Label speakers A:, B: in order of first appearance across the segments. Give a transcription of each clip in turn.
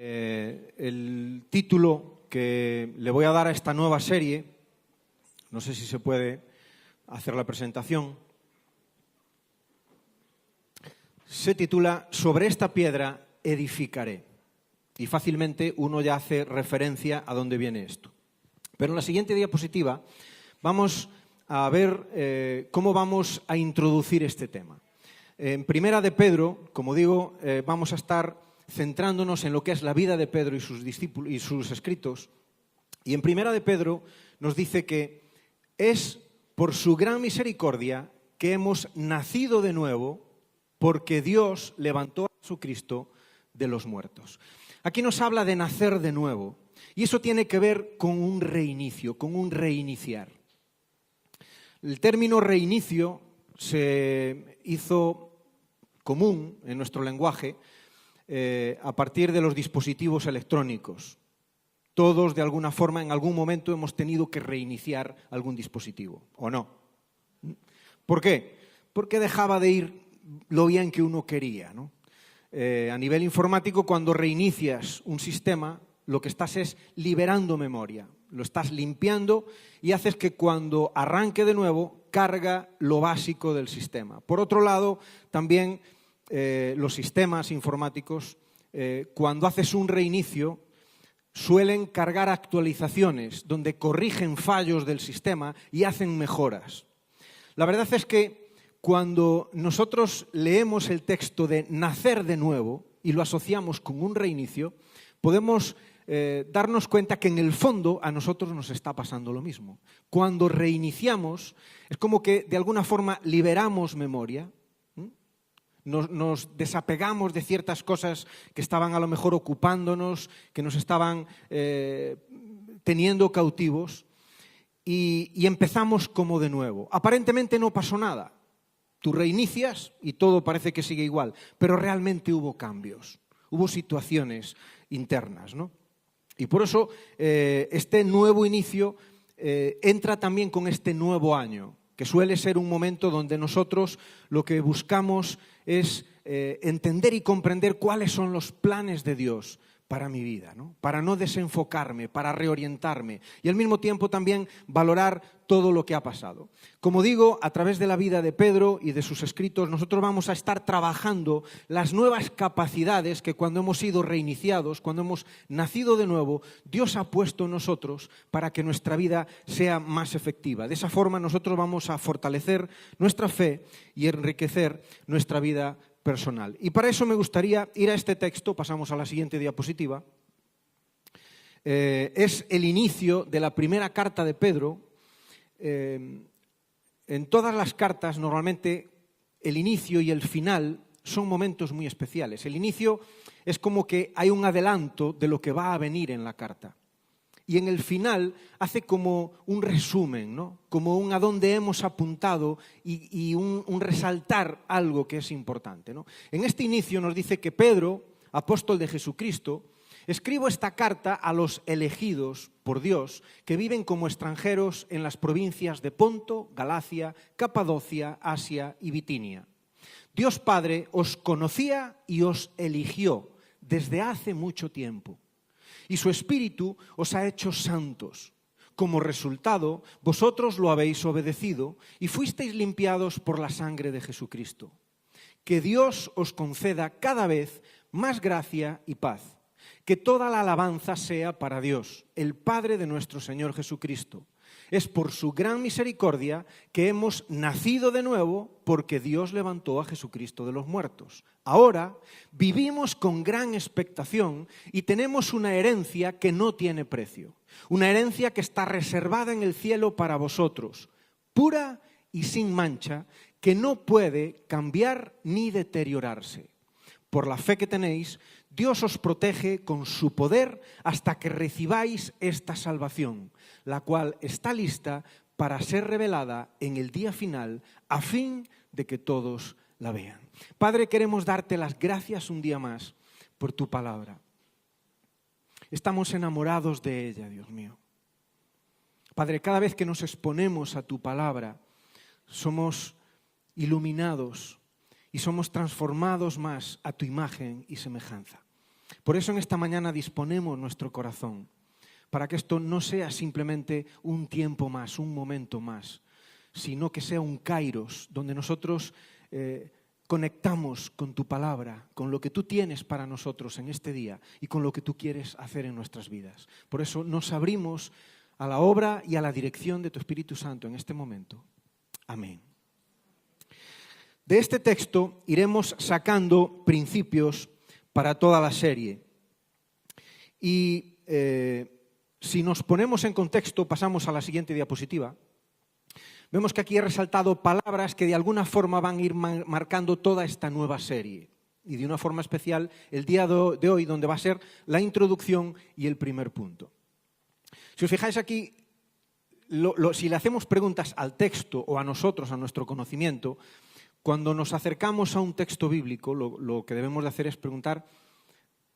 A: El título que le voy a dar a esta nueva serie, no sé si se puede hacer la presentación, se titula "Sobre esta piedra edificaré". Y fácilmente uno ya hace referencia a dónde viene esto. Pero en la siguiente diapositiva vamos a ver cómo vamos a introducir este tema. En Primera de Pedro, como digo, vamos a estar centrándonos en lo que es la vida de Pedro y sus discípulos y sus escritos. Y en Primera de Pedro nos dice que es por su gran misericordia que hemos nacido de nuevo, porque Dios levantó a Jesucristo de los muertos. Aquí nos habla de nacer de nuevo, y eso tiene que ver con un reinicio, con un reiniciar. El término reinicio se hizo común en nuestro lenguaje a partir de los dispositivos electrónicos. Todos, de alguna forma, en algún momento hemos tenido que reiniciar algún dispositivo, ¿o no? ¿Por qué? Porque dejaba de ir lo bien que uno quería, ¿no? A nivel informático, cuando reinicias un sistema, lo que estás es liberando memoria, lo estás limpiando y haces que cuando arranque de nuevo carga lo básico del sistema. Por otro lado, también los sistemas informáticos, cuando haces un reinicio, suelen cargar actualizaciones donde corrigen fallos del sistema y hacen mejoras. La verdad es que cuando nosotros leemos el texto de nacer de nuevo y lo asociamos con un reinicio, podemos darnos cuenta que en el fondo a nosotros nos está pasando lo mismo. Cuando reiniciamos, es como que de alguna forma liberamos memoria, nos desapegamos de ciertas cosas que estaban a lo mejor ocupándonos, que nos estaban teniendo cautivos, y empezamos como de nuevo. Aparentemente no pasó nada. Tú reinicias y todo parece que sigue igual, pero realmente hubo cambios, hubo situaciones internas, ¿no? Y por eso este nuevo inicio entra también con este nuevo año, que suele ser un momento donde nosotros lo que buscamos es entender y comprender cuáles son los planes de Dios para mi vida, ¿no? Para no desenfocarme, para reorientarme y al mismo tiempo también valorar todo lo que ha pasado. Como digo, a través de la vida de Pedro y de sus escritos, nosotros vamos a estar trabajando las nuevas capacidades que cuando hemos sido reiniciados, cuando hemos nacido de nuevo, Dios ha puesto en nosotros para que nuestra vida sea más efectiva. De esa forma nosotros vamos a fortalecer nuestra fe y enriquecer nuestra vida personal. Y para eso me gustaría ir a este texto, pasamos a la siguiente diapositiva. Es el inicio de la primera carta de Pedro. En todas las cartas, normalmente, el inicio y el final son momentos muy especiales. El inicio es como que hay un adelanto de lo que va a venir en la carta. Y en el final hace como un resumen, ¿no? Como un a dónde hemos apuntado y un resaltar algo que es importante, ¿no? En este inicio nos dice que Pedro, apóstol de Jesucristo, escribo esta carta a los elegidos por Dios que viven como extranjeros en las provincias de Ponto, Galacia, Capadocia, Asia y Bitinia. Dios Padre os conocía y os eligió desde hace mucho tiempo. Y su Espíritu os ha hecho santos. Como resultado, vosotros lo habéis obedecido y fuisteis limpiados por la sangre de Jesucristo. Que Dios os conceda cada vez más gracia y paz. Que toda la alabanza sea para Dios, el Padre de nuestro Señor Jesucristo. Es por su gran misericordia que hemos nacido de nuevo, porque Dios levantó a Jesucristo de los muertos. Ahora vivimos con gran expectación y tenemos una herencia que no tiene precio. Una herencia que está reservada en el cielo para vosotros, pura y sin mancha, que no puede cambiar ni deteriorarse. Por la fe que tenéis, Dios os protege con su poder hasta que recibáis esta salvación, la cual está lista para ser revelada en el día final, a fin de que todos la vean. Padre, queremos darte las gracias un día más por tu palabra. Estamos enamorados de ella, Dios mío. Padre, cada vez que nos exponemos a tu palabra, somos iluminados y somos transformados más a tu imagen y semejanza. Por eso en esta mañana disponemos nuestro corazón, para que esto no sea simplemente un tiempo más, un momento más, sino que sea un kairos, donde nosotros conectamos con tu palabra, con lo que tú tienes para nosotros en este día y con lo que tú quieres hacer en nuestras vidas. Por eso nos abrimos a la obra y a la dirección de tu Espíritu Santo en este momento. Amén. De este texto iremos sacando principios para toda la serie. Y si nos ponemos en contexto, pasamos a la siguiente diapositiva. Vemos que aquí he resaltado palabras que de alguna forma van a ir marcando toda esta nueva serie. Y de una forma especial el día de hoy, donde va a ser la introducción y el primer punto. Si os fijáis aquí, si le hacemos preguntas al texto o a nosotros, a nuestro conocimiento, cuando nos acercamos a un texto bíblico, lo que debemos de hacer es preguntar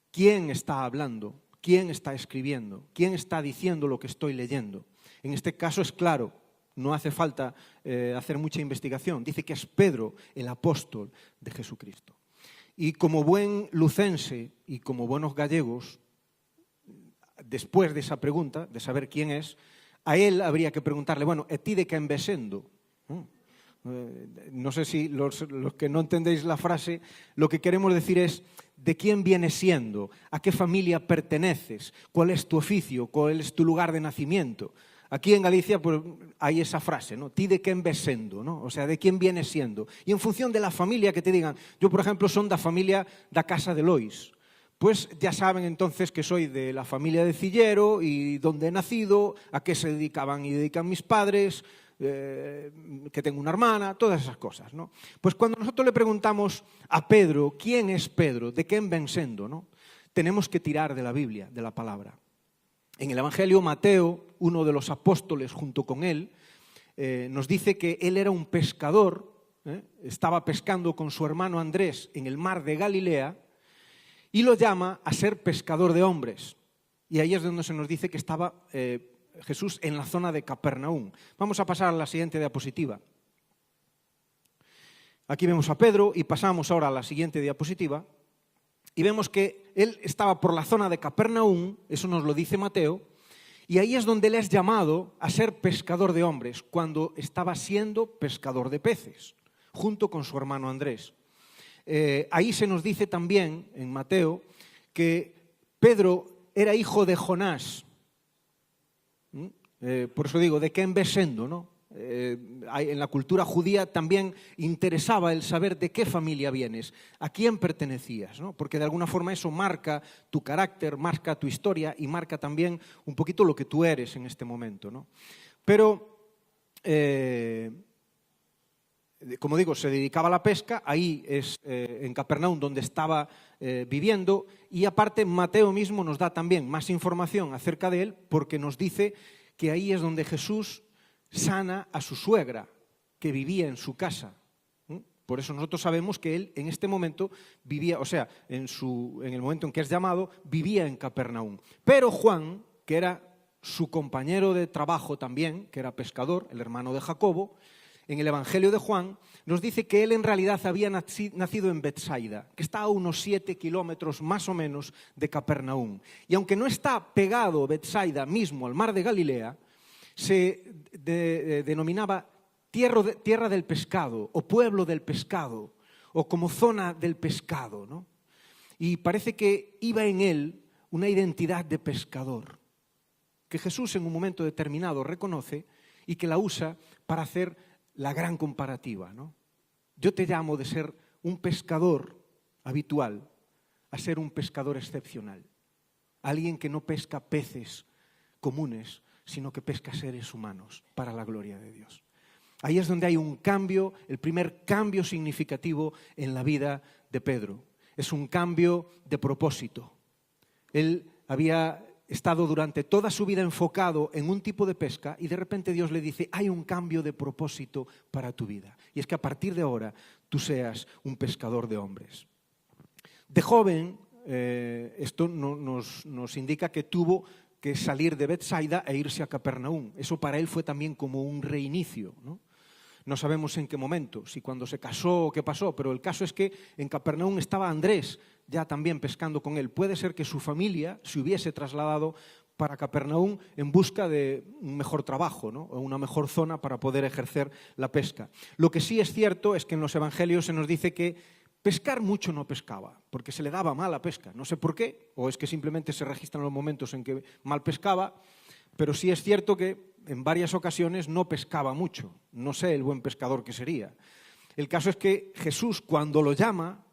A: quién está hablando, quién está escribiendo, quién está diciendo lo que estoy leyendo. En este caso es claro, no hace falta hacer mucha investigación. Dice que es Pedro, el apóstol de Jesucristo. Y como buen lucense y como buenos gallegos, después de esa pregunta, de saber quién es, a él habría que preguntarle, bueno, ¿e ti de quen ves sendo? No sé si los que no entendéis la frase, lo que queremos decir es ¿de quién vienes siendo? ¿A qué familia perteneces? ¿Cuál es tu oficio? ¿Cuál es tu lugar de nacimiento? Aquí en Galicia pues, hay esa frase, ¿no? Ti de quen ves sendo, ¿no? O sea, de quién vienes siendo. Y en función de la familia que te digan, yo por ejemplo son da familia da Casa de Lois, pues ya saben entonces que soy de la familia de Cillero y dónde he nacido, a qué se dedicaban y dedican mis padres, que tengo una hermana, todas esas cosas, ¿no? Pues cuando nosotros le preguntamos a Pedro, ¿quién es Pedro? ¿De quién ven sendo? ¿No? Tenemos que tirar de la Biblia, de la palabra. En el Evangelio, Mateo, uno de los apóstoles junto con él, nos dice que él era un pescador, estaba pescando con su hermano Andrés en el mar de Galilea y lo llama a ser pescador de hombres. Y ahí es donde se nos dice que estaba Jesús en la zona de Capernaum. Vamos a pasar a la siguiente diapositiva. Aquí vemos a Pedro y pasamos ahora a la siguiente diapositiva y vemos que él estaba por la zona de Capernaum, eso nos lo dice Mateo, y ahí es donde él es llamado a ser pescador de hombres, cuando estaba siendo pescador de peces, junto con su hermano Andrés. Ahí se nos dice también, en Mateo, que Pedro era hijo de Jonás. Por eso digo, ¿de quién ves sendo? ¿No? En la cultura judía también interesaba el saber de qué familia vienes, a quién pertenecías, ¿no? Porque de alguna forma eso marca tu carácter, marca tu historia y marca también un poquito lo que tú eres en este momento, ¿no? Pero, como digo, se dedicaba a la pesca, ahí es en Capernaum donde estaba viviendo, y aparte Mateo mismo nos da también más información acerca de él porque nos dice que ahí es donde Jesús sana a su suegra, que vivía en su casa. Por eso nosotros sabemos que él en este momento vivía, o sea, en el momento en que es llamado, vivía en Capernaum. Pero Juan, que era su compañero de trabajo también, que era pescador, el hermano de Jacobo, en el Evangelio de Juan, nos dice que él en realidad había nacido en Betsaida, que está a unos 7 kilómetros más o menos de Capernaum. Y aunque no está pegado Betsaida mismo al mar de Galilea, se denominaba tierra del pescado, o pueblo del pescado, o como zona del pescado, ¿no? Y parece que iba en él una identidad de pescador, que Jesús en un momento determinado reconoce y que la usa para hacer la gran comparativa, ¿no? Yo te llamo de ser un pescador habitual a ser un pescador excepcional. Alguien que no pesca peces comunes, sino que pesca seres humanos para la gloria de Dios. Ahí es donde hay un cambio, el primer cambio significativo en la vida de Pedro. Es un cambio de propósito. Él había estado durante toda su vida enfocado en un tipo de pesca y de repente Dios le dice, hay un cambio de propósito para tu vida. Y es que a partir de ahora tú seas un pescador de hombres. De joven, esto nos indica que tuvo que salir de Betsaida e irse a Capernaum. Eso para él fue también como un reinicio, ¿no? No sabemos en qué momento, si cuando se casó o qué pasó, pero el caso es que en Capernaum estaba Andrés ya también pescando con él. Puede ser que su familia se hubiese trasladado para Capernaum en busca de un mejor trabajo, ¿no? O una mejor zona para poder ejercer la pesca. Lo que sí es cierto es que en los evangelios se nos dice que pescar mucho no pescaba, porque se le daba mal la pesca. No sé por qué, o es que simplemente se registran los momentos en que mal pescaba, pero sí es cierto que en varias ocasiones no pescaba mucho. No sé el buen pescador que sería. El caso es que Jesús, cuando lo llama,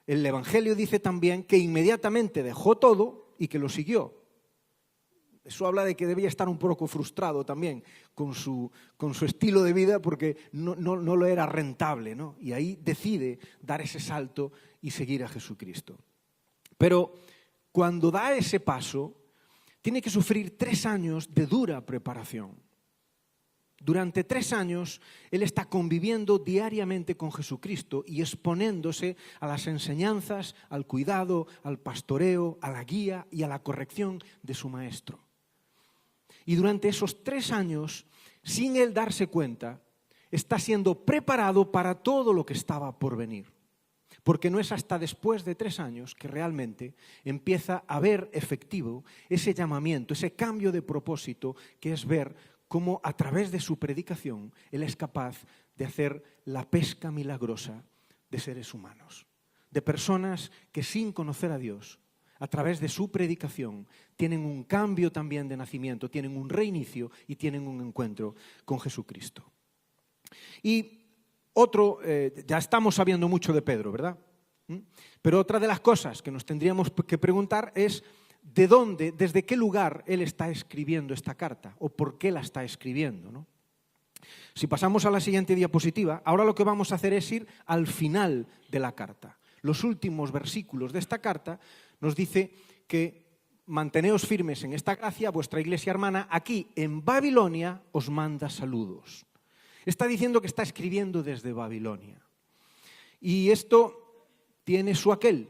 A: el Evangelio dice también que inmediatamente dejó todo y que lo siguió. Eso habla de que debía estar un poco frustrado también con su estilo de vida porque no lo era rentable, ¿no? Y ahí decide dar ese salto y seguir a Jesucristo. Pero cuando da ese paso, tiene que sufrir 3 años de dura preparación. Durante 3 años, él está conviviendo diariamente con Jesucristo y exponiéndose a las enseñanzas, al cuidado, al pastoreo, a la guía y a la corrección de su maestro. Y durante esos 3 años, sin él darse cuenta, está siendo preparado para todo lo que estaba por venir. Porque no es hasta después de 3 años que realmente empieza a ver efectivo ese llamamiento, ese cambio de propósito, que es ver cómo a través de su predicación él es capaz de hacer la pesca milagrosa de seres humanos, de personas que sin conocer a Dios, a través de su predicación, tienen un cambio también de nacimiento, tienen un reinicio y tienen un encuentro con Jesucristo. Y otro, ya estamos sabiendo mucho de Pedro, ¿verdad? Pero otra de las cosas que nos tendríamos que preguntar es ¿de dónde, desde qué lugar él está escribiendo esta carta? ¿O por qué la está escribiendo, ¿no? Si pasamos a la siguiente diapositiva, ahora lo que vamos a hacer es ir al final de la carta. Los últimos versículos de esta carta nos dice que manteneos firmes en esta gracia, vuestra iglesia hermana, aquí en Babilonia os manda saludos. Está diciendo que está escribiendo desde Babilonia. Y esto tiene su aquel,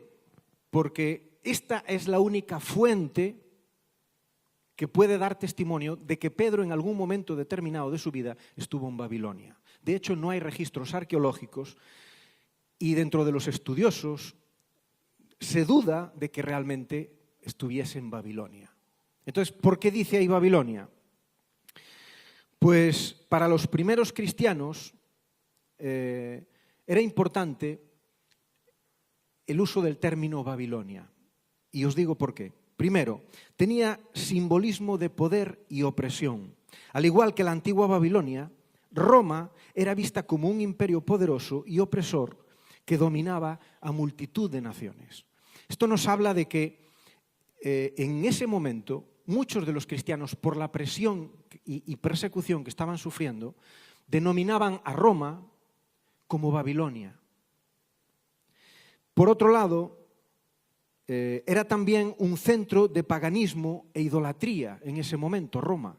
A: porque esta es la única fuente que puede dar testimonio de que Pedro en algún momento determinado de su vida estuvo en Babilonia. De hecho, no hay registros arqueológicos y dentro de los estudiosos se duda de que realmente estuviese en Babilonia. Entonces, ¿por qué dice ahí Babilonia? Pues para los primeros cristianos era importante el uso del término Babilonia. Y os digo por qué. Primero, tenía simbolismo de poder y opresión. Al igual que la antigua Babilonia, Roma era vista como un imperio poderoso y opresor que dominaba a multitud de naciones. Esto nos habla de que en ese momento muchos de los cristianos, por la presión y persecución que estaban sufriendo, denominaban a Roma como Babilonia. Por otro lado, era también un centro de paganismo e idolatría en ese momento, Roma.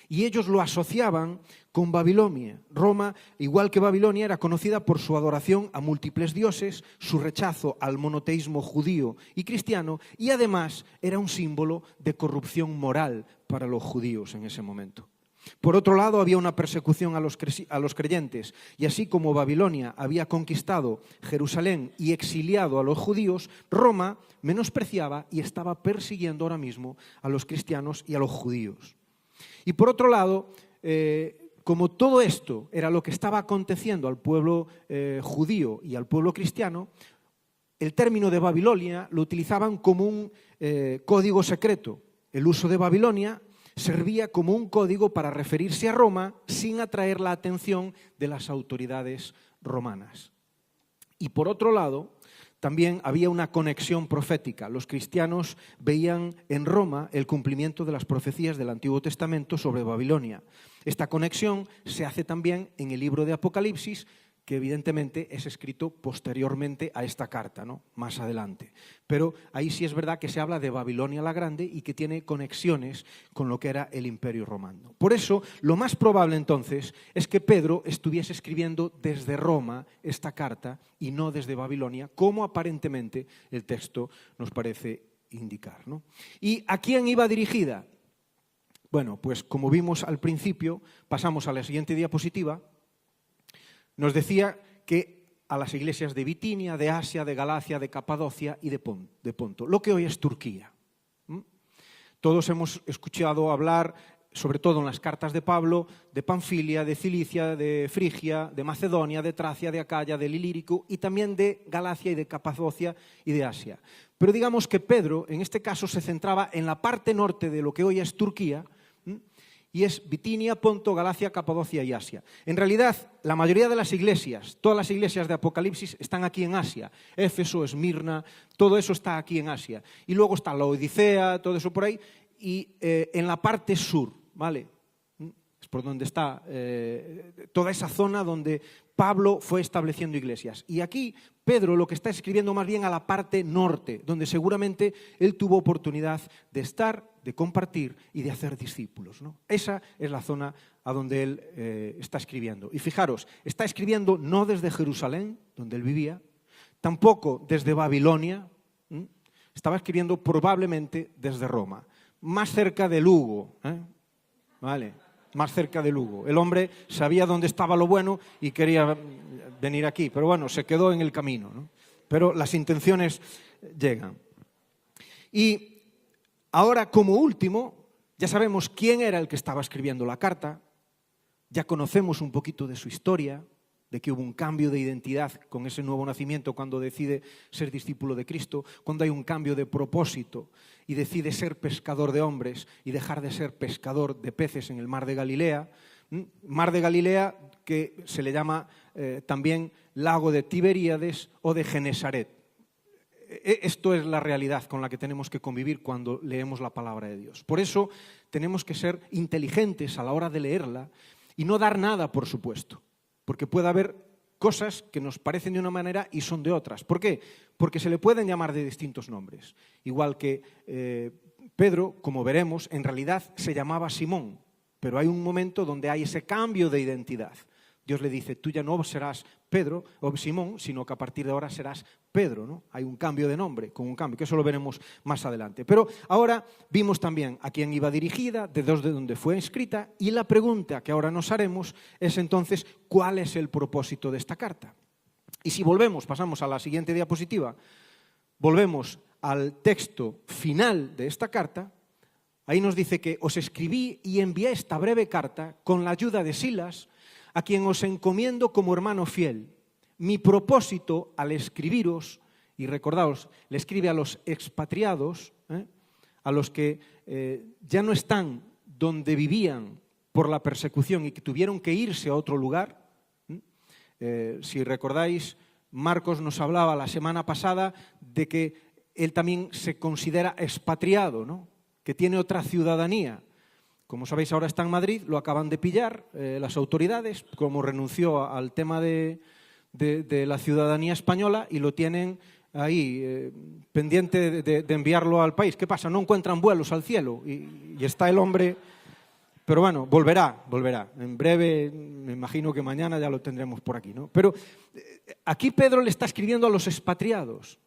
A: Y ellos lo asociaban con Babilonia. Roma, igual que Babilonia, era conocida por su adoración a múltiples dioses, su rechazo al monoteísmo judío y cristiano, y además era un símbolo de corrupción moral para los judíos en ese momento. Por otro lado, había una persecución a los creyentes, y así como Babilonia había conquistado Jerusalén y exiliado a los judíos, Roma menospreciaba y estaba persiguiendo ahora mismo a los cristianos y a los judíos. Y por otro lado, como todo esto era lo que estaba aconteciendo al pueblo judío y al pueblo cristiano, el término de Babilonia lo utilizaban como un código secreto. El uso de Babilonia servía como un código para referirse a Roma sin atraer la atención de las autoridades romanas. Y por otro lado, también había una conexión profética. Los cristianos veían en Roma el cumplimiento de las profecías del Antiguo Testamento sobre Babilonia. Esta conexión se hace también en el libro de Apocalipsis, que evidentemente es escrito posteriormente a esta carta, ¿no? Más adelante. Pero ahí sí es verdad que se habla de Babilonia la Grande y que tiene conexiones con lo que era el Imperio Romano. Por eso, lo más probable entonces es que Pedro estuviese escribiendo desde Roma esta carta y no desde Babilonia, como aparentemente el texto nos parece indicar, ¿no? ¿Y a quién iba dirigida? Bueno, pues como vimos al principio, pasamos a la siguiente diapositiva. nos decía que a las iglesias de Bitinia, de Asia, de Galacia, de Capadocia y de Ponto, lo que hoy es Turquía. Todos hemos escuchado hablar, sobre todo en las cartas de Pablo, de Panfilia, de Cilicia, de Frigia, de Macedonia, de Tracia, de Acaya, del Ilírico y también de Galacia y de Capadocia y de Asia. Pero digamos que Pedro, en este caso, se centraba en la parte norte de lo que hoy es Turquía, y es Bitinia, Ponto, Galacia, Capadocia y Asia. En realidad, la mayoría de las iglesias, todas las iglesias de Apocalipsis están aquí en Asia. Éfeso, Esmirna, todo eso está aquí en Asia. Y luego está la Odisea, todo eso por ahí, y en la parte sur, ¿vale? Es por donde está toda esa zona donde Pablo fue estableciendo iglesias. Y aquí Pedro lo que está escribiendo más bien a la parte norte, donde seguramente él tuvo oportunidad de estar, de compartir y de hacer discípulos, ¿no? Esa es la zona a donde él está escribiendo. Y fijaros, está escribiendo no desde Jerusalén, donde él vivía, tampoco desde Babilonia, estaba escribiendo probablemente desde Roma, más cerca de Lugo, ¿vale? Más cerca de Lugo. El hombre sabía dónde estaba lo bueno y quería venir aquí, pero bueno, se quedó en el camino, ¿no? Pero las intenciones llegan. Y ahora, como último, ya sabemos quién era el que estaba escribiendo la carta, ya conocemos un poquito de su historia, de que hubo un cambio de identidad con ese nuevo nacimiento cuando decide ser discípulo de Cristo, cuando hay un cambio de propósito y decide ser pescador de hombres y dejar de ser pescador de peces en el mar de Galilea. Mar de Galilea que se le llama también lago de Tiberíades o de Genesaret. Esto es la realidad con la que tenemos que convivir cuando leemos la palabra de Dios. Por eso tenemos que ser inteligentes a la hora de leerla y no dar nada por supuesto. Porque puede haber cosas que nos parecen de una manera y son de otras. ¿Por qué? Porque se le pueden llamar de distintos nombres. Igual que Pedro, como veremos, en realidad se llamaba Simón, pero hay un momento donde hay ese cambio de identidad. Dios le dice, tú ya no serás Pedro o Simón, sino que a partir de ahora serás Pedro, ¿no? Hay un cambio de nombre, con un cambio, que eso lo veremos más adelante. Pero ahora vimos también a quién iba dirigida, de dónde fue escrita, y la pregunta que ahora nos haremos es entonces, ¿cuál es el propósito de esta carta? Y si pasamos a la siguiente diapositiva, volvemos al texto final de esta carta, ahí nos dice que os escribí y envié esta breve carta con la ayuda de Silas, a quien os encomiendo como hermano fiel. Mi propósito al escribiros, y recordaos, le escribe a los expatriados, a los que ya no están donde vivían por la persecución y que tuvieron que irse a otro lugar. Si recordáis, Marcos nos hablaba la semana pasada de que él también se considera expatriado, ¿no? Que tiene otra ciudadanía. Como sabéis, ahora está en Madrid, lo acaban de pillar las autoridades, como renunció al tema de la ciudadanía española y lo tienen ahí pendiente de enviarlo al país. ¿Qué pasa? No encuentran vuelos al cielo y está el hombre, pero bueno, volverá. En breve, me imagino que mañana ya lo tendremos por aquí, ¿no? Pero aquí Pedro le está escribiendo a los expatriados,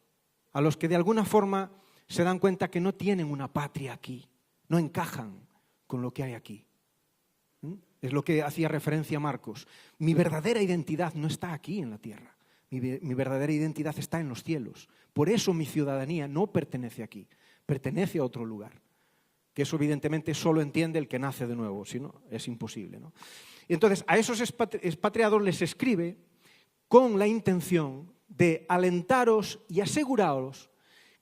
A: a los que de alguna forma se dan cuenta que no tienen una patria aquí, no encajan con lo que hay aquí. Es lo que hacía referencia Marcos. Mi verdadera identidad no está aquí en la tierra. Mi verdadera identidad está en los cielos. Por eso mi ciudadanía no pertenece aquí, pertenece a otro lugar. Que eso evidentemente solo entiende el que nace de nuevo, si no es imposible, ¿no? Y entonces a esos expatriados les escribe con la intención de alentaros y aseguraros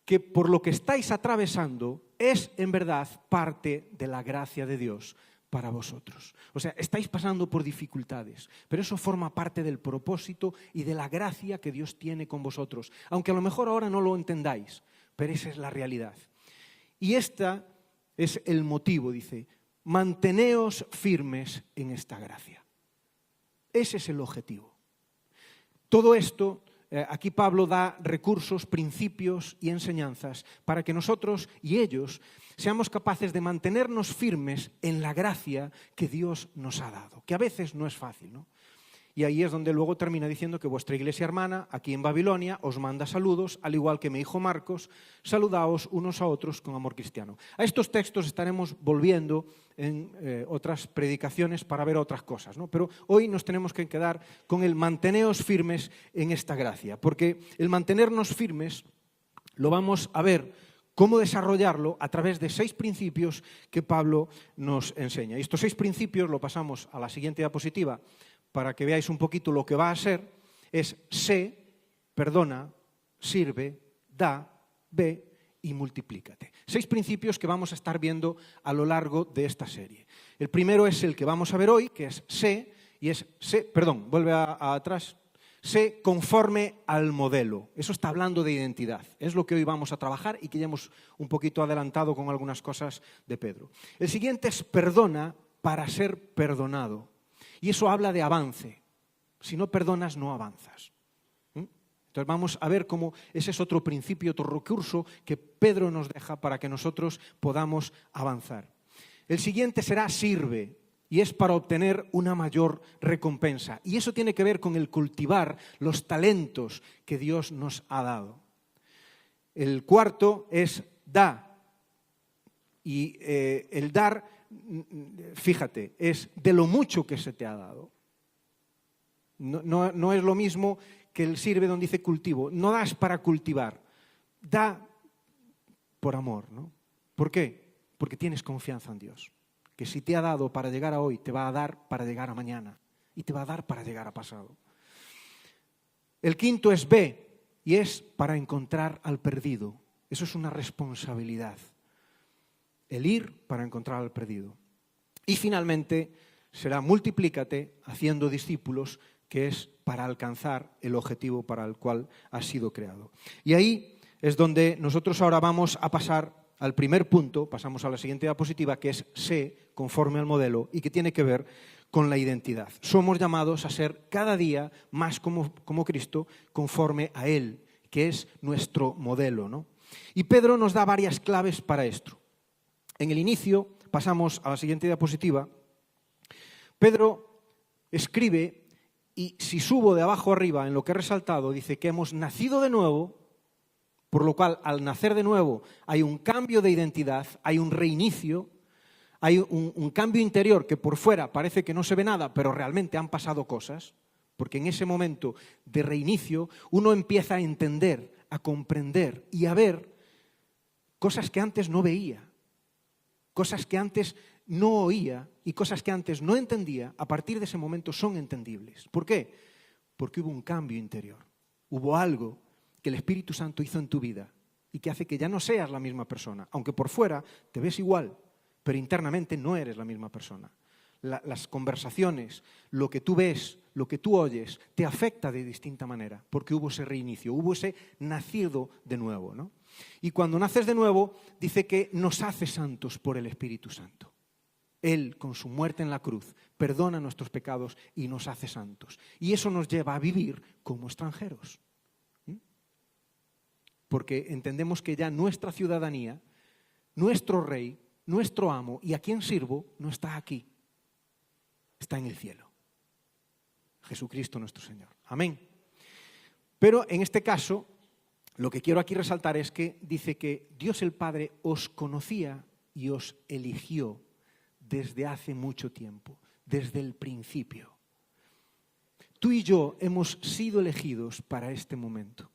A: que por lo que estáis atravesando es en verdad parte de la gracia de Dios para vosotros. O sea, estáis pasando por dificultades, pero eso forma parte del propósito y de la gracia que Dios tiene con vosotros. Aunque a lo mejor ahora no lo entendáis, pero esa es la realidad. Y esta es el motivo, dice, manteneos firmes en esta gracia. Ese es el objetivo. Todo esto, aquí Pablo da recursos, principios y enseñanzas para que nosotros y ellos seamos capaces de mantenernos firmes en la gracia que Dios nos ha dado, que a veces no es fácil, ¿no? y ahí es donde luego termina diciendo que vuestra iglesia hermana, aquí en Babilonia, os manda saludos, al igual que mi hijo Marcos, saludaos unos a otros con amor cristiano. A estos textos estaremos volviendo en otras predicaciones para ver otras cosas, ¿no? Pero hoy nos tenemos que quedar con el manteneos firmes en esta gracia, porque el mantenernos firmes lo vamos a ver cómo desarrollarlo a través de 6 principios que Pablo nos enseña. Y estos 6 principios lo pasamos a la siguiente diapositiva para que veáis un poquito lo que va a ser. Es sé, perdona, sirve, da, ve y multiplícate. 6 principios que vamos a estar viendo a lo largo de esta serie. El primero es el que vamos a ver hoy, que es sé, y es vuelve atrás. Sé conforme al modelo. Eso está hablando de identidad. Es lo que hoy vamos a trabajar y que ya hemos un poquito adelantado con algunas cosas de Pedro. El siguiente es perdona para ser perdonado. Y eso habla de avance. Si no perdonas, no avanzas. Entonces vamos a ver cómo ese es otro principio, otro recurso que Pedro nos deja para que nosotros podamos avanzar. El siguiente será sirve. Y es para obtener una mayor recompensa. Y eso tiene que ver con el cultivar los talentos que Dios nos ha dado. El cuarto es da. Y el dar, fíjate, es de lo mucho que se te ha dado. No es lo mismo que el sirve donde dice cultivo. No das para cultivar. Da por amor, ¿no? ¿Por qué? Porque tienes confianza en Dios. Que si te ha dado para llegar a hoy, te va a dar para llegar a mañana. Y te va a dar para llegar a pasado. El quinto es ve, y es para encontrar al perdido. Eso es una responsabilidad. El ir para encontrar al perdido. Y finalmente será multiplícate haciendo discípulos, que es para alcanzar el objetivo para el cual has sido creado. Y ahí es donde nosotros ahora vamos a pasar al primer punto, pasamos a la siguiente diapositiva, que es sé conforme al modelo y que tiene que ver con la identidad. Somos llamados a ser cada día más como Cristo, conforme a Él, que es nuestro modelo, ¿no? Y Pedro nos da varias claves para esto. En el inicio, pasamos a la siguiente diapositiva, Pedro escribe, y si subo de abajo arriba en lo que he resaltado, dice que hemos nacido de nuevo. Por lo cual, al nacer de nuevo, hay un cambio de identidad, hay un reinicio, hay un cambio interior que por fuera parece que no se ve nada, pero realmente han pasado cosas, porque en ese momento de reinicio uno empieza a entender, a comprender y a ver cosas que antes no veía, cosas que antes no oía y cosas que antes no entendía, a partir de ese momento son entendibles. ¿Por qué? Porque hubo un cambio interior, hubo algo que el Espíritu Santo hizo en tu vida y que hace que ya no seas la misma persona. Aunque por fuera te ves igual, pero internamente no eres la misma persona. Las conversaciones, lo que tú ves, lo que tú oyes, te afecta de distinta manera, porque hubo ese reinicio, hubo ese nacido de nuevo, ¿no? Y cuando naces de nuevo, dice que nos hace santos por el Espíritu Santo. Él, con su muerte en la cruz, perdona nuestros pecados y nos hace santos. Y eso nos lleva a vivir como extranjeros. Porque entendemos que ya nuestra ciudadanía, nuestro rey, nuestro amo y a quien sirvo no está aquí, está en el cielo. Jesucristo nuestro Señor. Amén. Pero en este caso, lo que quiero aquí resaltar es que dice que Dios el Padre os conocía y os eligió desde hace mucho tiempo, desde el principio. Tú y yo hemos sido elegidos para este momento.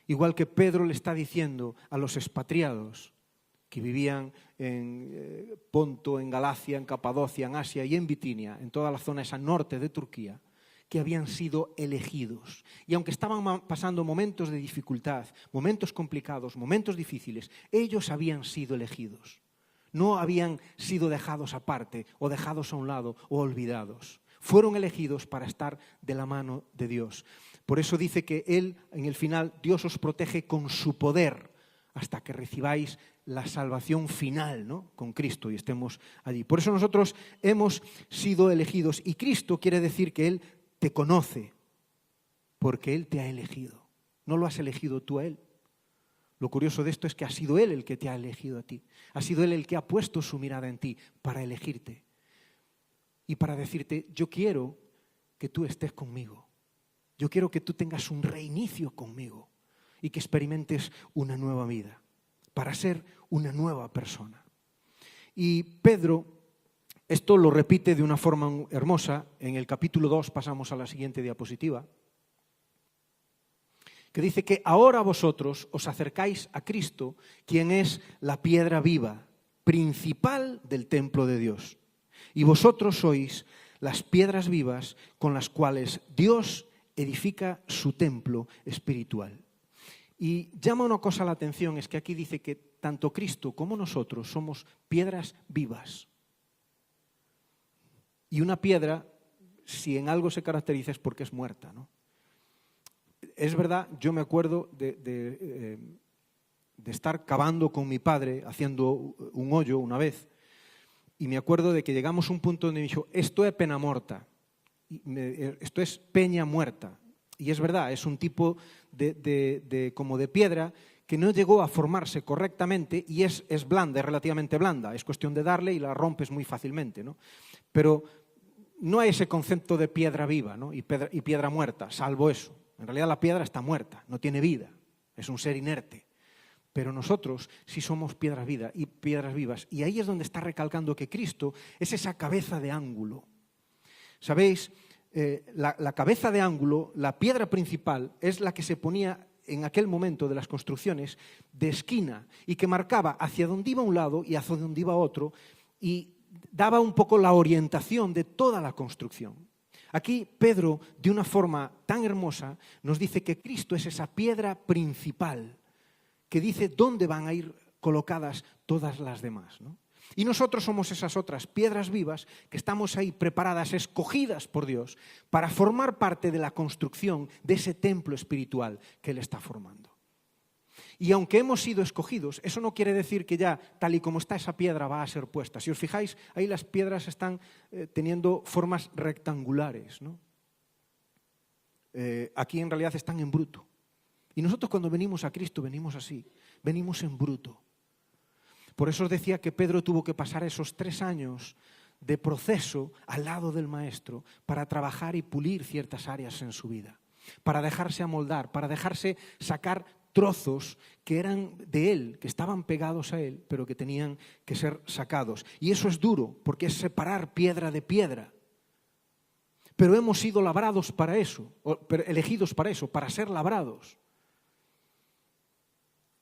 A: Igual que Pedro le está diciendo a los expatriados que vivían en Ponto, en Galacia, en Capadocia, en Asia y en Bitinia, en toda la zona esa norte de Turquía, que habían sido elegidos. Y aunque estaban pasando momentos de dificultad, momentos complicados, momentos difíciles, ellos habían sido elegidos. No habían sido dejados aparte o dejados a un lado o olvidados. Fueron elegidos para estar de la mano de Dios. Por eso dice que Él, en el final, Dios os protege con su poder hasta que recibáis la salvación final, ¿no? Con Cristo y estemos allí. Por eso nosotros hemos sido elegidos y Cristo quiere decir que Él te conoce porque Él te ha elegido. No lo has elegido tú a Él. Lo curioso de esto es que ha sido Él el que te ha elegido a ti. Ha sido Él el que ha puesto su mirada en ti para elegirte y para decirte, yo quiero que tú estés conmigo. Yo quiero que tú tengas un reinicio conmigo y que experimentes una nueva vida para ser una nueva persona. Y Pedro esto lo repite de una forma hermosa. En el capítulo 2, pasamos a la siguiente diapositiva, que dice que ahora vosotros os acercáis a Cristo, quien es la piedra viva, principal del templo de Dios. Y vosotros sois las piedras vivas con las cuales Dios edifica su templo espiritual. Y llama una cosa la atención, es que aquí dice que tanto Cristo como nosotros somos piedras vivas. Y una piedra, si en algo se caracteriza, es porque es muerta, ¿no? Es verdad, yo me acuerdo de estar cavando con mi padre, haciendo un hoyo una vez, y me acuerdo de que llegamos a un punto donde me dijo, esto es pena morta, esto es peña muerta. Y es verdad, es un tipo como de piedra que no llegó a formarse correctamente y es blanda, es relativamente blanda. Es cuestión de darle y la rompes muy fácilmente, ¿no? Pero no hay ese concepto de piedra viva, ¿no? y piedra muerta, salvo eso. En realidad la piedra está muerta, no tiene vida, es un ser inerte. Pero nosotros sí somos piedras vivas. Y ahí es donde está recalcando que Cristo es esa cabeza de ángulo. ¿Sabéis? La cabeza de ángulo, la piedra principal, es la que se ponía en aquel momento de las construcciones de esquina y que marcaba hacia dónde iba un lado y hacia dónde iba otro y daba un poco la orientación de toda la construcción. Aquí Pedro, de una forma tan hermosa, nos dice que Cristo es esa piedra principal que dice dónde van a ir colocadas todas las demás, ¿no? Y nosotros somos esas otras piedras vivas que estamos ahí preparadas, escogidas por Dios, para formar parte de la construcción de ese templo espiritual que Él está formando. Y aunque hemos sido escogidos, eso no quiere decir que ya, tal y como está esa piedra, va a ser puesta. Si os fijáis, ahí las piedras están teniendo formas rectangulares, ¿no? Aquí en realidad están en bruto. Y nosotros cuando venimos a Cristo venimos así, venimos en bruto. Por eso os decía que Pedro tuvo que pasar esos 3 años de proceso al lado del Maestro para trabajar y pulir ciertas áreas en su vida, para dejarse amoldar, para dejarse sacar trozos que eran de Él, que estaban pegados a Él, pero que tenían que ser sacados. Y eso es duro, porque es separar piedra de piedra. Pero hemos sido labrados para eso, elegidos para eso, para ser labrados.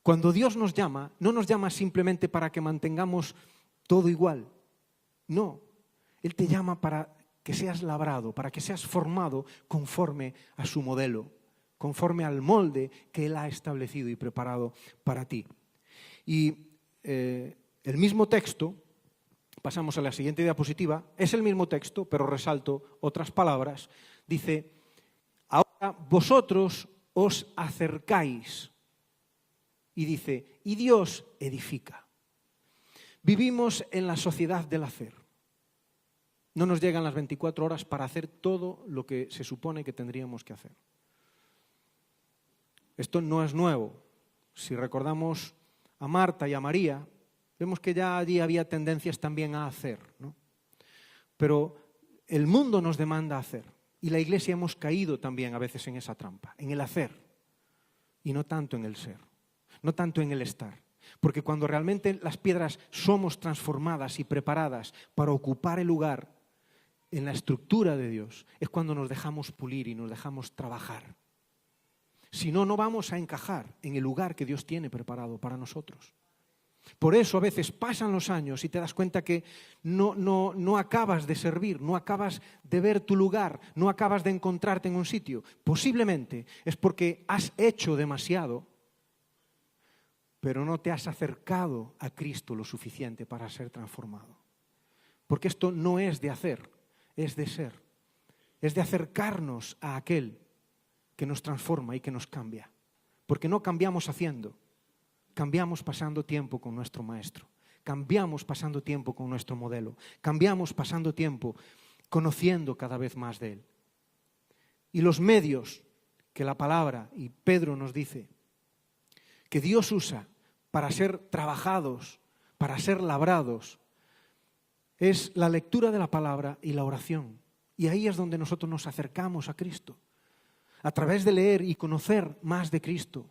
A: Cuando Dios nos llama, no nos llama simplemente para que mantengamos todo igual. No, Él te llama para que seas labrado, para que seas formado conforme a su modelo, conforme al molde que Él ha establecido y preparado para ti. Y el mismo texto, pasamos a la siguiente diapositiva, es el mismo texto, pero resalto otras palabras. Dice, ahora vosotros os acercáis. Y dice, y Dios edifica. Vivimos en la sociedad del hacer. No nos llegan las 24 horas para hacer todo lo que se supone que tendríamos que hacer. Esto no es nuevo. Si recordamos a Marta y a María, vemos que ya allí había tendencias también a hacer, ¿no? Pero el mundo nos demanda hacer. Y la Iglesia hemos caído también a veces en esa trampa, en el hacer, y no tanto en el ser. No tanto en el estar, porque cuando realmente las piedras somos transformadas y preparadas para ocupar el lugar en la estructura de Dios, es cuando nos dejamos pulir y nos dejamos trabajar. Si no, no vamos a encajar en el lugar que Dios tiene preparado para nosotros. Por eso a veces pasan los años y te das cuenta que no acabas de servir, no acabas de ver tu lugar, no acabas de encontrarte en un sitio. Posiblemente es porque has hecho demasiado, pero no te has acercado a Cristo lo suficiente para ser transformado. Porque esto no es de hacer, es de ser. Es de acercarnos a aquel que nos transforma y que nos cambia. Porque no cambiamos haciendo, cambiamos pasando tiempo con nuestro Maestro. Cambiamos pasando tiempo con nuestro modelo. Cambiamos pasando tiempo conociendo cada vez más de Él. Y los medios que la palabra y Pedro nos dice que Dios usa para ser trabajados, para ser labrados, es la lectura de la palabra y la oración. Y ahí es donde nosotros nos acercamos a Cristo. A través de leer y conocer más de Cristo.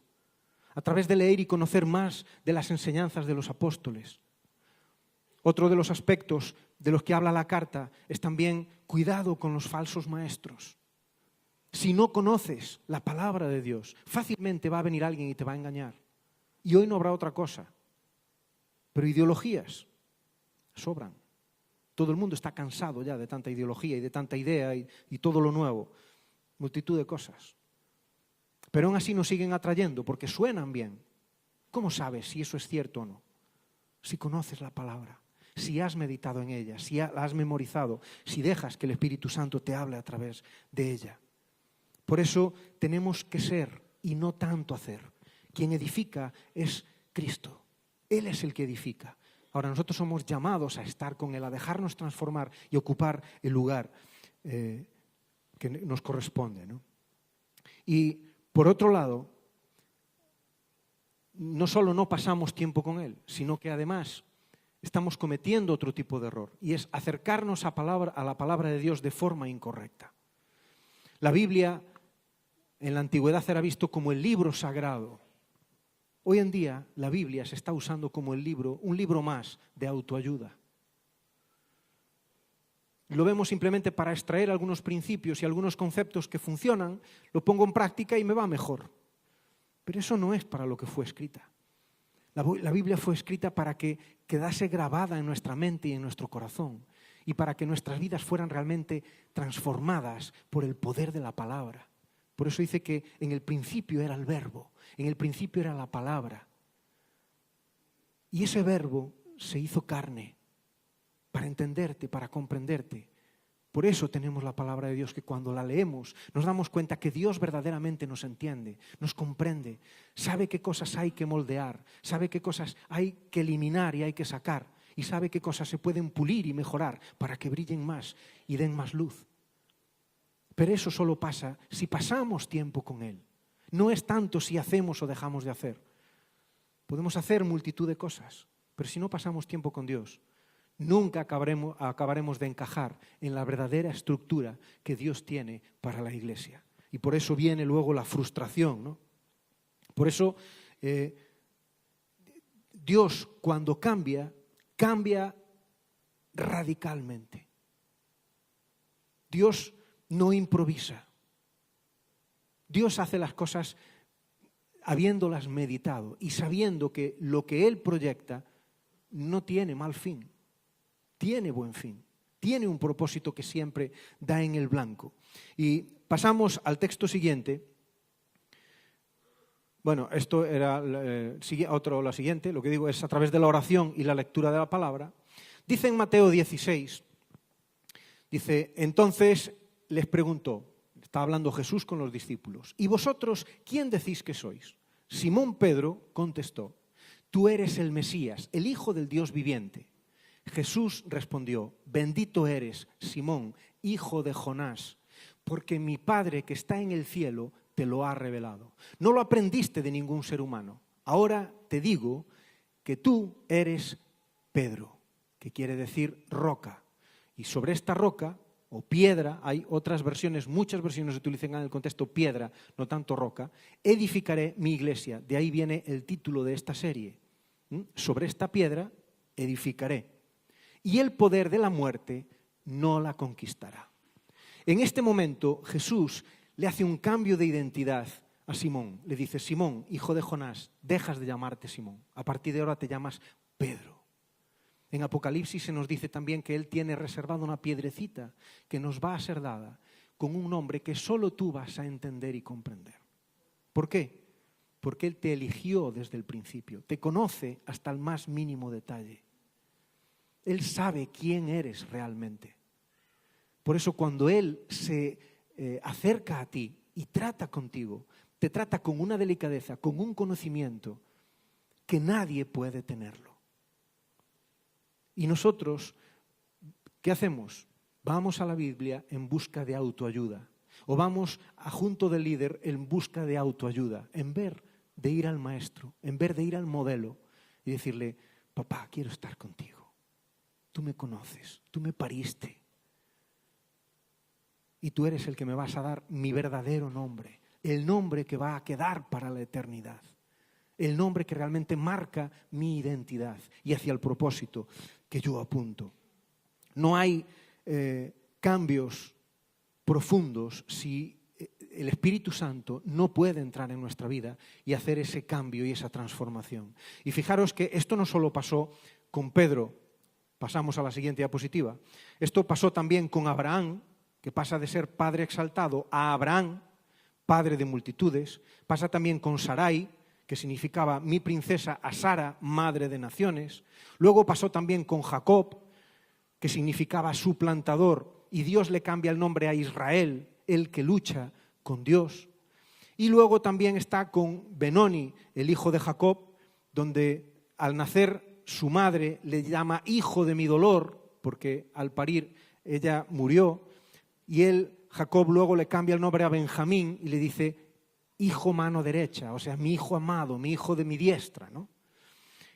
A: A través de leer y conocer más de las enseñanzas de los apóstoles. Otro de los aspectos de los que habla la carta es también cuidado con los falsos maestros. Si no conoces la palabra de Dios, fácilmente va a venir alguien y te va a engañar. Y hoy no habrá otra cosa. Pero ideologías sobran. Todo el mundo está cansado ya de tanta ideología y de tanta idea y todo lo nuevo. Multitud de cosas. Pero aún así nos siguen atrayendo porque suenan bien. ¿Cómo sabes si eso es cierto o no? Si conoces la palabra, si has meditado en ella, si la has memorizado, si dejas que el Espíritu Santo te hable a través de ella. Por eso tenemos que ser y no tanto hacer. Quien edifica es Cristo. Él es el que edifica. Ahora nosotros somos llamados a estar con Él, a dejarnos transformar y ocupar el lugar que nos corresponde, ¿no? Y por otro lado, no solo no pasamos tiempo con Él, sino que además estamos cometiendo otro tipo de error, y es acercarnos a la palabra de Dios de forma incorrecta. La Biblia en la antigüedad era visto como el libro sagrado. Hoy en día la Biblia se está usando como un libro más de autoayuda. Lo vemos simplemente para extraer algunos principios y algunos conceptos que funcionan, lo pongo en práctica y me va mejor. Pero eso no es para lo que fue escrita. La Biblia fue escrita para que quedase grabada en nuestra mente y en nuestro corazón y para que nuestras vidas fueran realmente transformadas por el poder de la palabra. Por eso dice que en el principio era el verbo, en el principio era la palabra. Y ese verbo se hizo carne para entenderte, para comprenderte. Por eso tenemos la palabra de Dios, que cuando la leemos nos damos cuenta que Dios verdaderamente nos entiende, nos comprende, sabe qué cosas hay que moldear, sabe qué cosas hay que eliminar y hay que sacar, y sabe qué cosas se pueden pulir y mejorar para que brillen más y den más luz. Pero eso solo pasa si pasamos tiempo con Él. No es tanto si hacemos o dejamos de hacer. Podemos hacer multitud de cosas, pero si no pasamos tiempo con Dios, nunca acabaremos de encajar en la verdadera estructura que Dios tiene para la iglesia. Y por eso viene luego la frustración, ¿no? Por eso Dios, cuando cambia radicalmente. Dios no improvisa. Dios hace las cosas habiéndolas meditado y sabiendo que lo que Él proyecta no tiene mal fin, tiene buen fin, tiene un propósito que siempre da en el blanco. Y pasamos al texto siguiente. Bueno, esto era lo siguiente, lo que digo es a través de la oración y la lectura de la palabra. Dice en Mateo 16, dice, entonces les preguntó, está hablando Jesús con los discípulos, ¿y vosotros quién decís que sois? Simón Pedro contestó, tú eres el Mesías, el Hijo del Dios viviente. Jesús respondió, bendito eres, Simón, hijo de Jonás, porque mi Padre que está en el cielo te lo ha revelado. No lo aprendiste de ningún ser humano. Ahora te digo que tú eres Pedro, que quiere decir roca. Y sobre esta roca, o piedra, hay otras versiones, muchas versiones utilizan en el contexto piedra, no tanto roca, edificaré mi iglesia. De ahí viene el título de esta serie. Sobre esta piedra edificaré. Y el poder de la muerte no la conquistará. En este momento Jesús le hace un cambio de identidad a Simón. Le dice, Simón, hijo de Jonás, dejas de llamarte Simón. A partir de ahora te llamas Pedro. En Apocalipsis se nos dice también que Él tiene reservada una piedrecita que nos va a ser dada con un nombre que solo tú vas a entender y comprender. ¿Por qué? Porque Él te eligió desde el principio, te conoce hasta el más mínimo detalle. Él sabe quién eres realmente. Por eso cuando Él se acerca a ti y trata contigo, te trata con una delicadeza, con un conocimiento que nadie puede tenerlo. Y nosotros, ¿qué hacemos? Vamos a la Biblia en busca de autoayuda. O vamos junto del líder en busca de autoayuda. En vez de ir al maestro, en vez de ir al modelo y decirle, papá, quiero estar contigo. Tú me conoces, tú me pariste. y tú eres el que me vas a dar mi verdadero nombre, el nombre que va a quedar para la eternidad, el nombre que realmente marca mi identidad y hacia el propósito que yo apunto. No hay cambios profundos si el Espíritu Santo no puede entrar en nuestra vida y hacer ese cambio y esa transformación. Y fijaros que esto no solo pasó con Pedro, pasamos a la siguiente diapositiva, esto pasó también con Abraham, que pasa de ser padre exaltado a Abraham, padre de multitudes, pasa también con Sarai, que significaba mi princesa, a Sara, madre de naciones, luego pasó también con Jacob, que significaba suplantador, y Dios le cambia el nombre a Israel, el que lucha con Dios. Y luego también está con Benoni, el hijo de Jacob, donde al nacer su madre le llama hijo de mi dolor, porque al parir ella murió, y él, Jacob, luego le cambia el nombre a Benjamín y le dice hijo mano derecha, o sea, mi hijo amado, mi hijo de mi diestra, ¿no?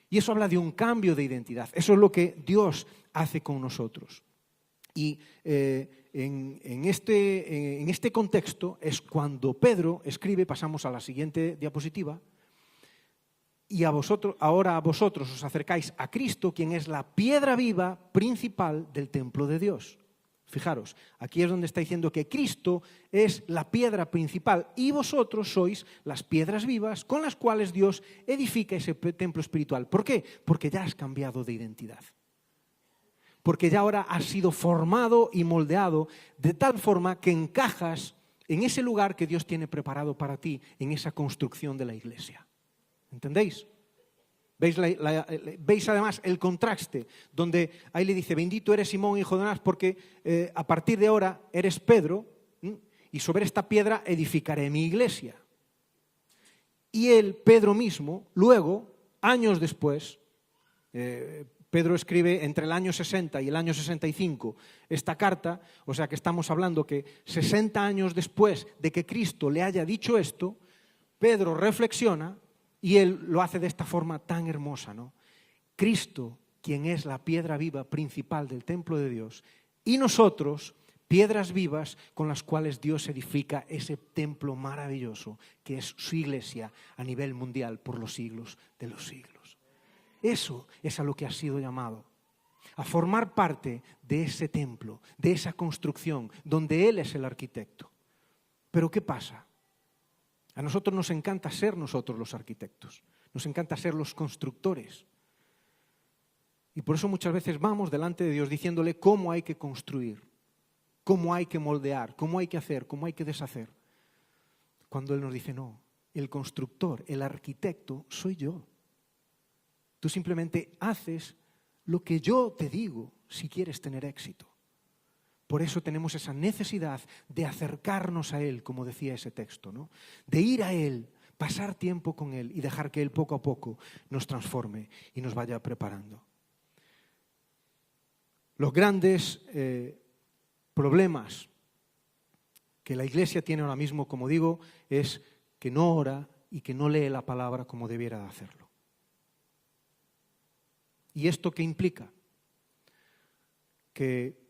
A: Y eso habla de un cambio de identidad. Eso es lo que Dios hace con nosotros. Y en este contexto es cuando Pedro escribe, pasamos a la siguiente diapositiva, y ahora a vosotros os acercáis a Cristo, quien es la piedra viva principal del templo de Dios. Fijaros, aquí es donde está diciendo que Cristo es la piedra principal y vosotros sois las piedras vivas con las cuales Dios edifica ese templo espiritual. ¿Por qué? Porque ya has cambiado de identidad. Porque ya ahora has sido formado y moldeado de tal forma que encajas en ese lugar que Dios tiene preparado para ti, en esa construcción de la iglesia. ¿Entendéis? ¿Veis además el contraste? Donde ahí le dice, bendito eres Simón, hijo de Jonás, porque a partir de ahora eres Pedro, y sobre esta piedra edificaré mi iglesia. Y él, Pedro mismo, luego, años después, Pedro escribe entre el año 60 y el año 65 esta carta, o sea que estamos hablando que 60 años después de que Cristo le haya dicho esto, Pedro reflexiona y él lo hace de esta forma tan hermosa, ¿no? Cristo, quien es la piedra viva principal del templo de Dios, y nosotros, piedras vivas con las cuales Dios edifica ese templo maravilloso que es su iglesia a nivel mundial por los siglos de los siglos. Eso es a lo que has sido llamado, a formar parte de ese templo, de esa construcción donde Él es el arquitecto. Pero ¿qué pasa? A nosotros nos encanta ser nosotros los arquitectos, nos encanta ser los constructores. Y por eso muchas veces vamos delante de Dios diciéndole cómo hay que construir, cómo hay que moldear, cómo hay que hacer, cómo hay que deshacer. Cuando Él nos dice, no, el constructor, el arquitecto soy yo. Tú simplemente haces lo que yo te digo si quieres tener éxito. Por eso tenemos esa necesidad de acercarnos a Él, como decía ese texto, ¿no? De ir a Él, pasar tiempo con Él y dejar que Él poco a poco nos transforme y nos vaya preparando. Los grandes problemas que la Iglesia tiene ahora mismo, como digo, es que no ora y que no lee la palabra como debiera de hacerlo. ¿Y esto qué implica? Que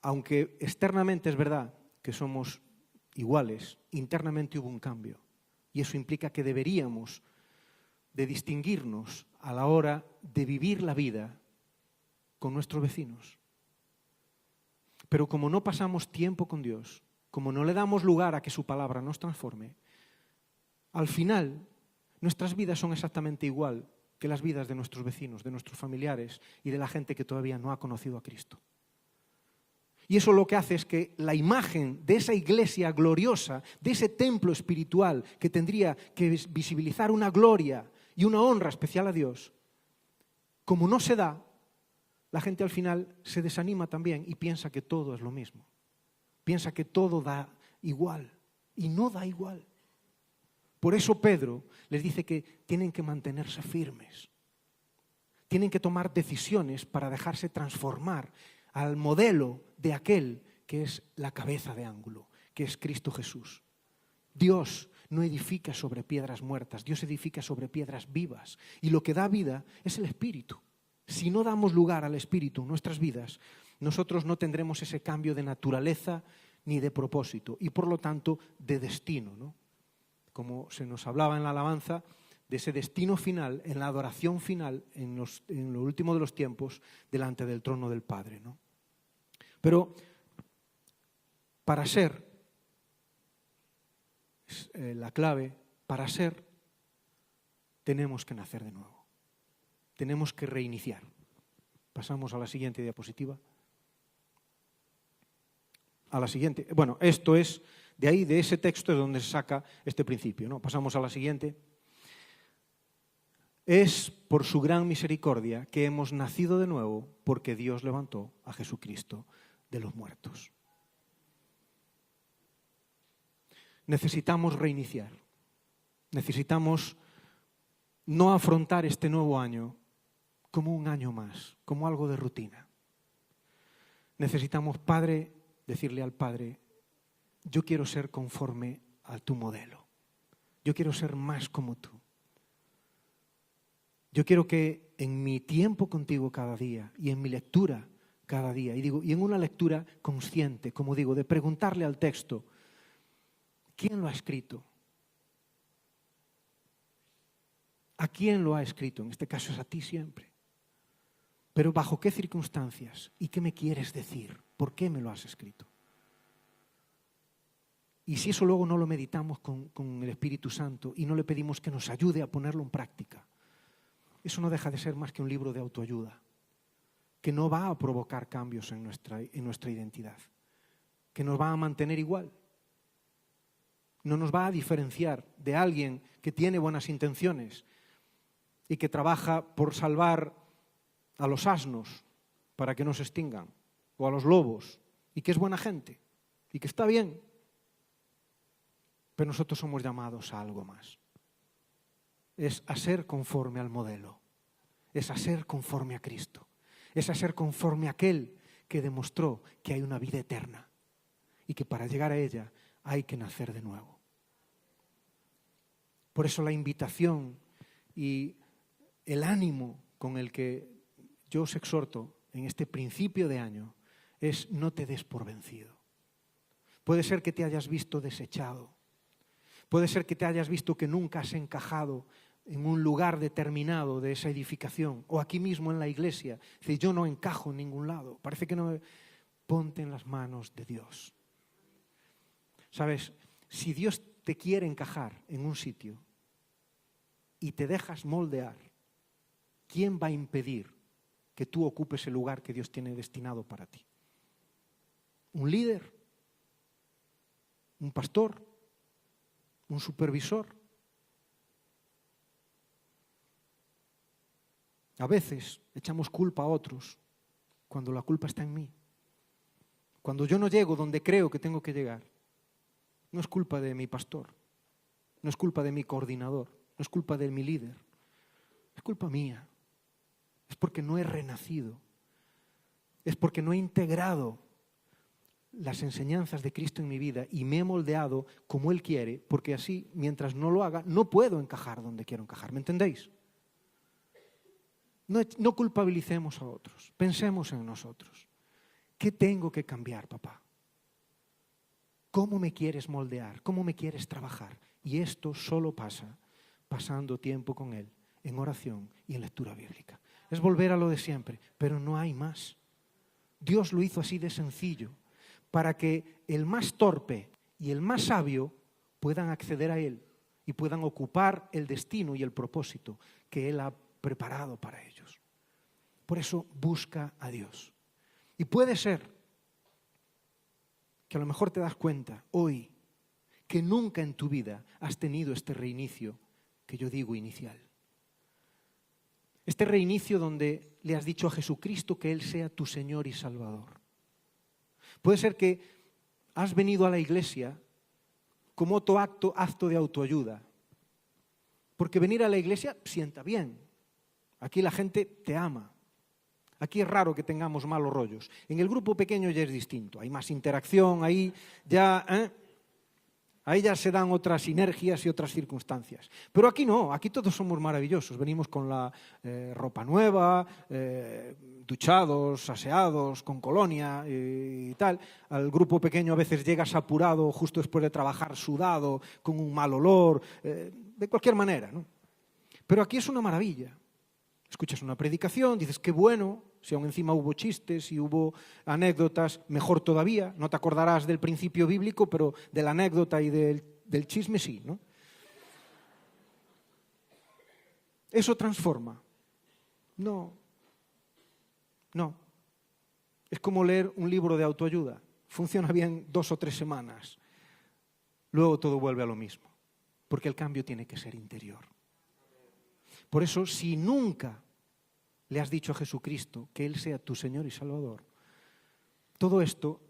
A: aunque externamente es verdad que somos iguales, internamente hubo un cambio. Y eso implica que deberíamos de distinguirnos a la hora de vivir la vida con nuestros vecinos. Pero como no pasamos tiempo con Dios, como no le damos lugar a que su palabra nos transforme, al final nuestras vidas son exactamente igual que las vidas de nuestros vecinos, de nuestros familiares y de la gente que todavía no ha conocido a Cristo. Y eso lo que hace es que la imagen de esa iglesia gloriosa, de ese templo espiritual que tendría que visibilizar una gloria y una honra especial a Dios, como no se da, la gente al final se desanima también y piensa que todo es lo mismo. Piensa que todo da igual y no da igual. Por eso Pedro les dice que tienen que mantenerse firmes. Tienen que tomar decisiones para dejarse transformar al modelo de aquel que es la cabeza de ángulo, que es Cristo Jesús. Dios no edifica sobre piedras muertas, Dios edifica sobre piedras vivas. Y lo que da vida es el Espíritu. Si no damos lugar al Espíritu en nuestras vidas, nosotros no tendremos ese cambio de naturaleza ni de propósito, y por lo tanto de destino, ¿no? Como se nos hablaba en la alabanza, de ese destino final, en la adoración final, en lo último de los tiempos, delante del trono del Padre, ¿no? Pero para ser, la clave, para ser, tenemos que nacer de nuevo. Tenemos que reiniciar. Pasamos a la siguiente diapositiva. A la siguiente. Bueno, esto es, de ahí, de ese texto es donde se saca este principio, ¿no? Pasamos a la siguiente. Es por su gran misericordia que hemos nacido de nuevo, porque Dios levantó a Jesucristo de los muertos. Necesitamos reiniciar. Necesitamos no afrontar este nuevo año como un año más, como algo de rutina. Necesitamos, Padre, decirle al Padre, yo quiero ser conforme a tu modelo. Yo quiero ser más como tú. Yo quiero que en mi tiempo contigo cada día y en mi lectura cada día, y en una lectura consciente, como digo, de preguntarle al texto, ¿quién lo ha escrito? ¿A quién lo ha escrito? En este caso es a ti siempre. Pero ¿bajo qué circunstancias? ¿Y qué me quieres decir? ¿Por qué me lo has escrito? Y si eso luego no lo meditamos con el Espíritu Santo y no le pedimos que nos ayude a ponerlo en práctica, eso no deja de ser más que un libro de autoayuda, que no va a provocar cambios en nuestra identidad, que nos va a mantener igual. No nos va a diferenciar de alguien que tiene buenas intenciones y que trabaja por salvar a los asnos para que no se extingan, o a los lobos, y que es buena gente, y que está bien. Pero nosotros somos llamados a algo más. Es a ser conforme al modelo, es a ser conforme a Cristo, es a ser conforme a aquel que demostró que hay una vida eterna y que para llegar a ella hay que nacer de nuevo. Por eso la invitación y el ánimo con el que yo os exhorto en este principio de año es no te des por vencido. Puede ser que te hayas visto desechado, puede ser que te hayas visto que nunca has encajado en un lugar determinado de esa edificación, o aquí mismo en la iglesia. Dice, yo no encajo en ningún lado, parece que no. Ponte en las manos de Dios. ¿Sabes? Si Dios te quiere encajar en un sitio y te dejas moldear, ¿quién va a impedir que tú ocupes el lugar que Dios tiene destinado para ti? ¿Un líder? ¿Un pastor? ¿Un supervisor? A veces echamos culpa a otros cuando la culpa está en mí. Cuando yo no llego donde creo que tengo que llegar, no es culpa de mi pastor, no es culpa de mi coordinador, no es culpa de mi líder, es culpa mía. Es porque no he renacido, es porque no he integrado las enseñanzas de Cristo en mi vida y me he moldeado como Él quiere, porque así, mientras no lo haga, no puedo encajar donde quiero encajar. ¿Me entendéis? No culpabilicemos a otros, pensemos en nosotros. ¿Qué tengo que cambiar, papá? ¿Cómo me quieres moldear? ¿Cómo me quieres trabajar? Y esto solo pasa pasando tiempo con Él, en oración y en lectura bíblica. Es volver a lo de siempre, pero no hay más. Dios lo hizo así de sencillo, para que el más torpe y el más sabio puedan acceder a Él y puedan ocupar el destino y el propósito que Él ha preparado para ellos. Por eso busca a Dios. Y puede ser que a lo mejor te das cuenta hoy que nunca en tu vida has tenido este reinicio que yo digo inicial. Este reinicio donde le has dicho a Jesucristo que Él sea tu Señor y Salvador. Puede ser que has venido a la iglesia como otro acto de autoayuda. Porque venir a la iglesia sienta bien. Aquí la gente te ama. Aquí es raro que tengamos malos rollos. En el grupo pequeño ya es distinto. Hay más interacción, ahí ya... Ahí ya se dan otras sinergias y otras circunstancias. Pero aquí no, aquí todos somos maravillosos. Venimos con la ropa nueva, duchados, aseados, con colonia y tal. Al grupo pequeño a veces llegas apurado, justo después de trabajar, sudado, con un mal olor, de cualquier manera, ¿no? Pero aquí es una maravilla. Escuchas una predicación, dices, qué bueno, si aún encima hubo chistes y hubo anécdotas, mejor todavía. No te acordarás del principio bíblico, pero de la anécdota y del chisme sí, ¿no? ¿Eso transforma? No. No. Es como leer un libro de autoayuda. Funciona bien 2 o 3 semanas. Luego todo vuelve a lo mismo. Porque el cambio tiene que ser interior. Por eso, si nunca le has dicho a Jesucristo que Él sea tu Señor y Salvador, todo esto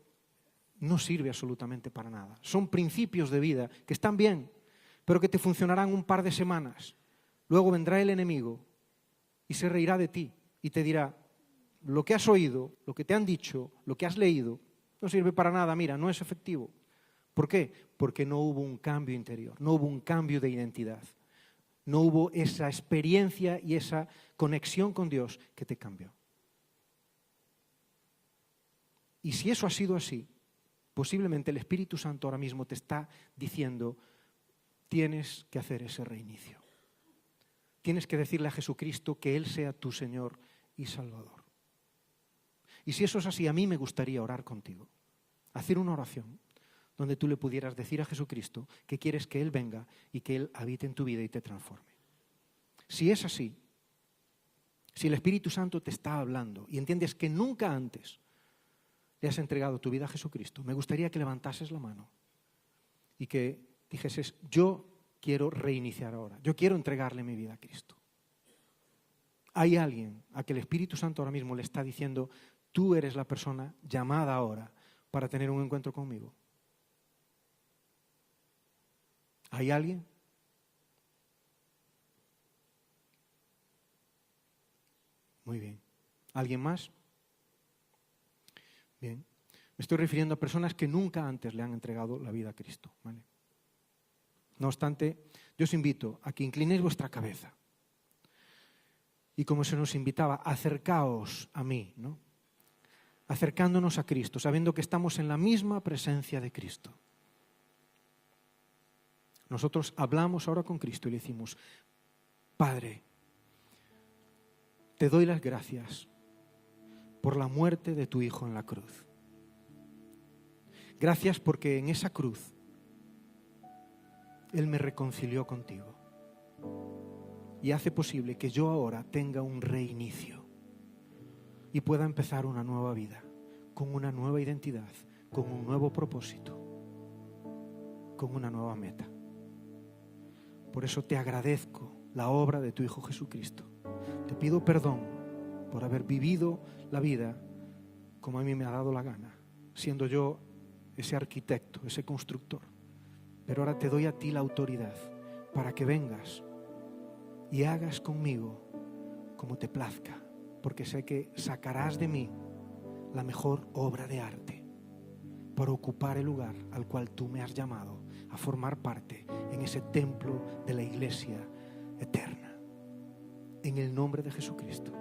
A: no sirve absolutamente para nada. Son principios de vida que están bien, pero que te funcionarán un par de semanas. Luego vendrá el enemigo y se reirá de ti y te dirá, lo que has oído, lo que te han dicho, lo que has leído, no sirve para nada, mira, no es efectivo. ¿Por qué? Porque no hubo un cambio interior, no hubo un cambio de identidad. No hubo esa experiencia y esa conexión con Dios que te cambió. Y si eso ha sido así, posiblemente el Espíritu Santo ahora mismo te está diciendo, tienes que hacer ese reinicio. Tienes que decirle a Jesucristo que Él sea tu Señor y Salvador. Y si eso es así, a mí me gustaría orar contigo. Hacer una oración donde tú le pudieras decir a Jesucristo que quieres que Él venga y que Él habite en tu vida y te transforme. Si es así, si el Espíritu Santo te está hablando y entiendes que nunca antes le has entregado tu vida a Jesucristo, me gustaría que levantases la mano y que dijeses, yo quiero reiniciar ahora, yo quiero entregarle mi vida a Cristo. Hay alguien a que el Espíritu Santo ahora mismo le está diciendo, tú eres la persona llamada ahora para tener un encuentro conmigo. ¿Hay alguien? Muy bien. ¿Alguien más? Bien. Me estoy refiriendo a personas que nunca antes le han entregado la vida a Cristo, ¿vale? No obstante, yo os invito a que inclinéis vuestra cabeza. Y como se nos invitaba, acercaos a mí, ¿no? Acercándonos a Cristo, sabiendo que estamos en la misma presencia de Cristo. Nosotros hablamos ahora con Cristo y le decimos, Padre, te doy las gracias por la muerte de tu Hijo en la cruz. Gracias porque en esa cruz Él me reconcilió contigo y hace posible que yo ahora tenga un reinicio y pueda empezar una nueva vida, con una nueva identidad, con un nuevo propósito, con una nueva meta. Por eso te agradezco la obra de tu Hijo Jesucristo. Te pido perdón por haber vivido la vida como a mí me ha dado la gana, siendo yo ese arquitecto, ese constructor. Pero ahora te doy a ti la autoridad para que vengas y hagas conmigo como te plazca, porque sé que sacarás de mí la mejor obra de arte para ocupar el lugar al cual tú me has llamado a formar parte en ese templo de la iglesia eterna. En el nombre de Jesucristo.